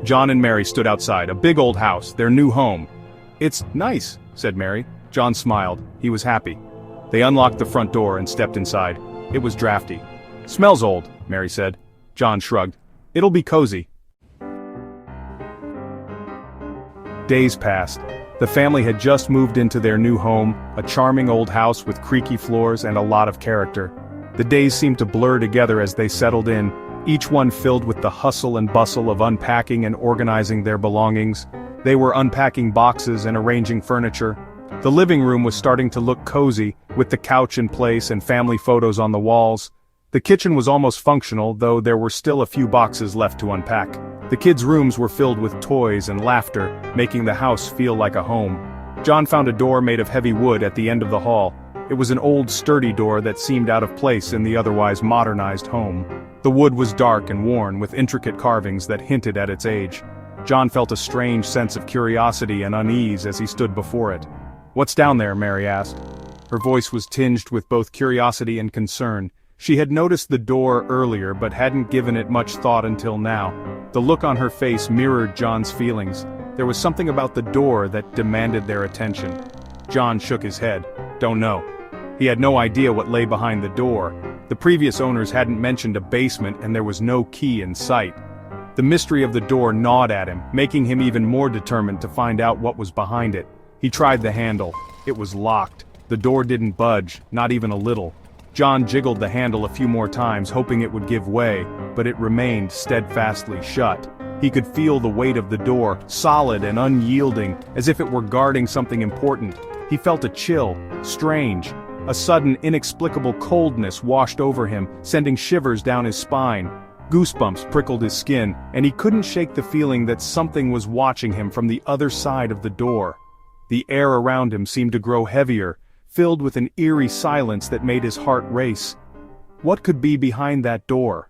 John and Mary stood outside, a big old house, their new home. "It's nice," said Mary. John smiled. He was happy. They unlocked the front door and stepped inside. It was drafty. "Smells old," Mary said. John shrugged. "It'll be cozy." Days passed. The family had just moved into their new home, a charming old house with creaky floors and a lot of character. The days seemed to blur together as they settled in, each one filled with the hustle and bustle of unpacking and organizing their belongings. They were unpacking boxes and arranging furniture. The living room was starting to look cozy, with the couch in place and family photos on the walls. The kitchen was almost functional, though there were still a few boxes left to unpack. The kids' rooms were filled with toys and laughter, making the house feel like a home. John found a door made of heavy wood at the end of the hall. It was an old, sturdy door that seemed out of place in the otherwise modernized home. The wood was dark and worn, with intricate carvings that hinted at its age. John felt a strange sense of curiosity and unease as he stood before it. "What's down there?" Mary asked. Her voice was tinged with both curiosity and concern. She had noticed the door earlier but hadn't given it much thought until now. The look on her face mirrored John's feelings. There was something about the door that demanded their attention. John shook his head. "Don't know." He had no idea what lay behind the door. The previous owners hadn't mentioned a basement and there was no key in sight. The mystery of the door gnawed at him, making him even more determined to find out what was behind it. He tried the handle. It was locked. The door didn't budge, not even a little. John jiggled the handle a few more times, hoping it would give way, but it remained steadfastly shut. He could feel the weight of the door, solid and unyielding, as if it were guarding something important. He felt a chill, strange. A sudden, inexplicable coldness washed over him, sending shivers down his spine. Goosebumps prickled his skin, and he couldn't shake the feeling that something was watching him from the other side of the door. The air around him seemed to grow heavier, filled with an eerie silence that made his heart race. What could be behind that door?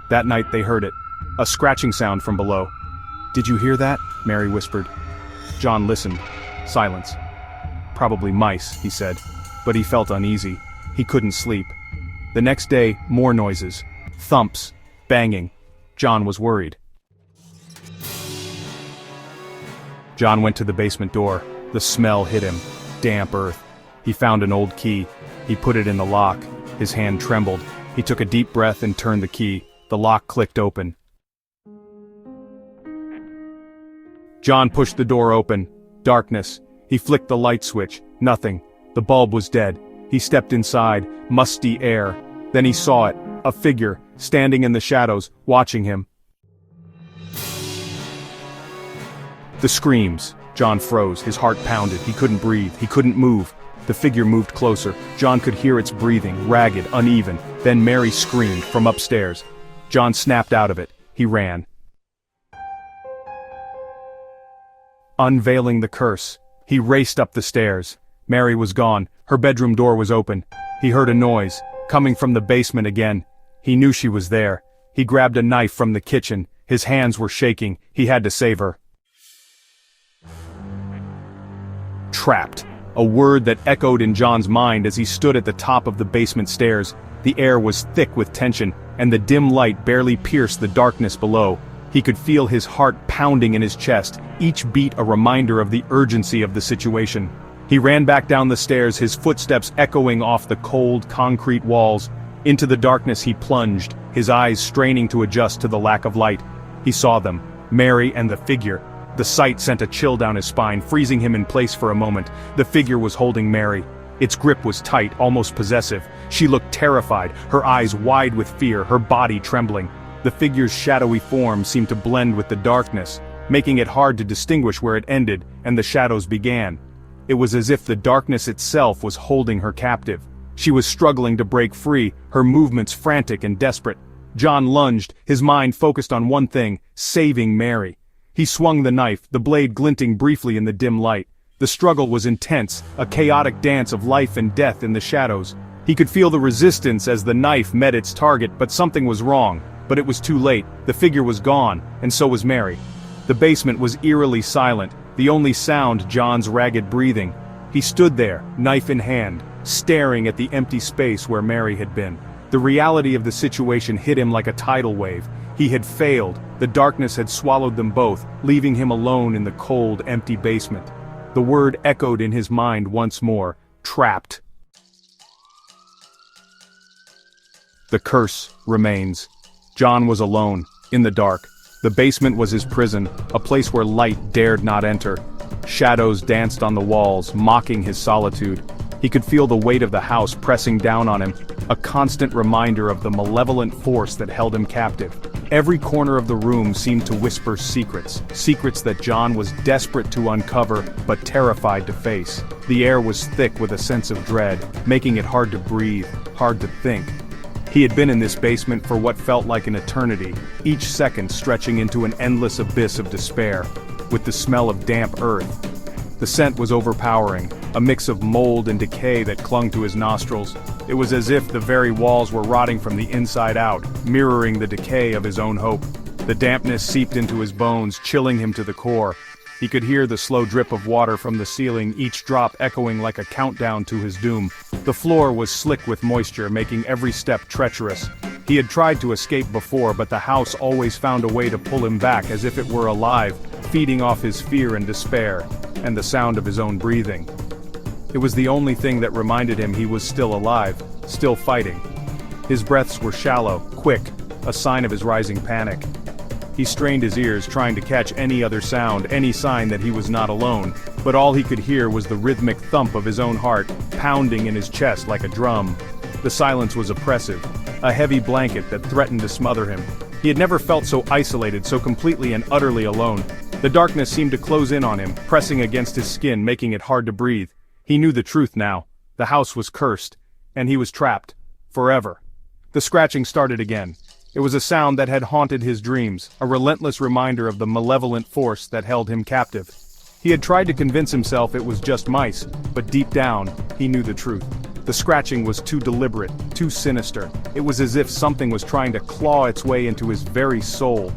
That night they heard it, a scratching sound from below. "Did you hear that?" Mary whispered. John listened. Silence. "Probably mice," he said, but he felt uneasy. He couldn't sleep. The next day, more noises. Thumps. Banging. John was worried. John went to the basement door. The smell hit him. Damp earth. He found an old key. He put it in the lock. His hand trembled. He took a deep breath and turned the key. The lock clicked open. John pushed the door open. Darkness. He flicked the light switch. Nothing. The bulb was dead. He stepped inside. Musty air. Then he saw it. A figure, standing in the shadows, watching him. The screams. John froze. His heart pounded. He couldn't breathe. He couldn't move. The figure moved closer. John could hear its breathing, ragged, uneven. Then Mary screamed from upstairs. John snapped out of it. He ran. Unveiling the Curse. He raced up the stairs. Mary was gone. Her bedroom door was open. He heard a noise, coming from the basement again. He knew she was there. He grabbed a knife from the kitchen. His hands were shaking. He had to save her. Trapped. A word that echoed in John's mind as he stood at the top of the basement stairs. The air was thick with tension, and the dim light barely pierced the darkness below. He could feel his heart pounding in his chest, each beat a reminder of the urgency of the situation. He ran back down the stairs, his footsteps echoing off the cold, concrete walls. Into the darkness he plunged, his eyes straining to adjust to the lack of light. He saw them, Mary and the figure. The sight sent a chill down his spine, freezing him in place for a moment. The figure was holding Mary. Its grip was tight, almost possessive. She looked terrified, her eyes wide with fear, her body trembling. The figure's shadowy form seemed to blend with the darkness, making it hard to distinguish where it ended and the shadows began. It was as if the darkness itself was holding her captive. She was struggling to break free, her movements frantic and desperate. John lunged, his mind focused on one thing: saving Mary. He swung the knife, the blade glinting briefly in the dim light. The struggle was intense, a chaotic dance of life and death in the shadows. He could feel the resistance as the knife met its target, but something was wrong. But it was too late. The figure was gone, and so was Mary. The basement was eerily silent, the only sound John's ragged breathing. He stood there, knife in hand, staring at the empty space where Mary had been. The reality of the situation hit him like a tidal wave. He had failed, the darkness had swallowed them both, leaving him alone in the cold, empty basement. The word echoed in his mind once more: trapped. The curse remains. John was alone, in the dark. The basement was his prison, a place where light dared not enter. Shadows danced on the walls, mocking his solitude. He could feel the weight of the house pressing down on him, a constant reminder of the malevolent force that held him captive. Every corner of the room seemed to whisper secrets that John was desperate to uncover, but terrified to face. The air was thick with a sense of dread, making it hard to breathe, hard to think. He had been in this basement for what felt like an eternity, each second stretching into an endless abyss of despair, with the smell of damp earth. The scent was overpowering, a mix of mold and decay that clung to his nostrils. It was as if the very walls were rotting from the inside out, mirroring the decay of his own hope. The dampness seeped into his bones, chilling him to the core. He could hear the slow drip of water from the ceiling, each drop echoing like a countdown to his doom. The floor was slick with moisture, making every step treacherous. He had tried to escape before, but the house always found a way to pull him back as if it were alive, feeding off his fear and despair, and the sound of his own breathing. It was the only thing that reminded him he was still alive, still fighting. His breaths were shallow, quick, a sign of his rising panic. He strained his ears, trying to catch any other sound, any sign that he was not alone, but all he could hear was the rhythmic thump of his own heart, pounding in his chest like a drum. The silence was oppressive, a heavy blanket that threatened to smother him. He had never felt so isolated, so completely and utterly alone. The darkness seemed to close in on him, pressing against his skin, making it hard to breathe. He knew the truth now. The house was cursed, and he was trapped. Forever. The scratching started again. It was a sound that had haunted his dreams, a relentless reminder of the malevolent force that held him captive. He had tried to convince himself it was just mice, but deep down, he knew the truth. The scratching was too deliberate, too sinister. It was as if something was trying to claw its way into his very soul.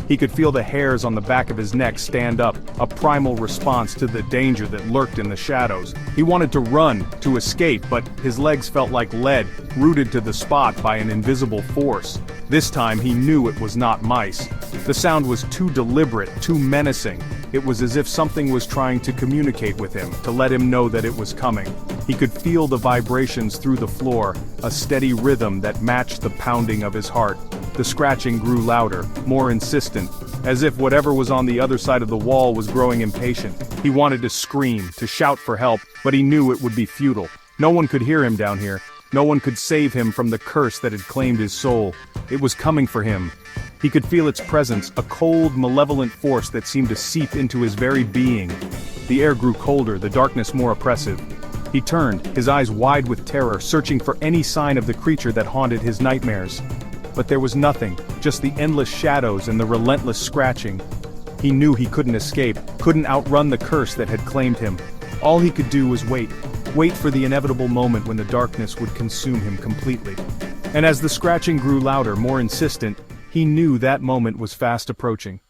He could feel the hairs on the back of his neck stand up, a primal response to the danger that lurked in the shadows. He wanted to run, to escape, but his legs felt like lead, rooted to the spot by an invisible force. This time he knew it was not mice. The sound was too deliberate, too menacing. It was as if something was trying to communicate with him, to let him know that it was coming. He could feel the vibrations through the floor, a steady rhythm that matched the pounding of his heart. The scratching grew louder, more insistent, as if whatever was on the other side of the wall was growing impatient. He wanted to scream, to shout for help, but he knew it would be futile. No one could hear him down here. No one could save him from the curse that had claimed his soul. It was coming for him. He could feel its presence, a cold, malevolent force that seemed to seep into his very being. The air grew colder, the darkness more oppressive. He turned, his eyes wide with terror, searching for any sign of the creature that haunted his nightmares. But there was nothing, just the endless shadows and the relentless scratching. He knew he couldn't escape, couldn't outrun the curse that had claimed him. All he could do was wait for the inevitable moment when the darkness would consume him completely. And as the scratching grew louder, more insistent, he knew that moment was fast approaching.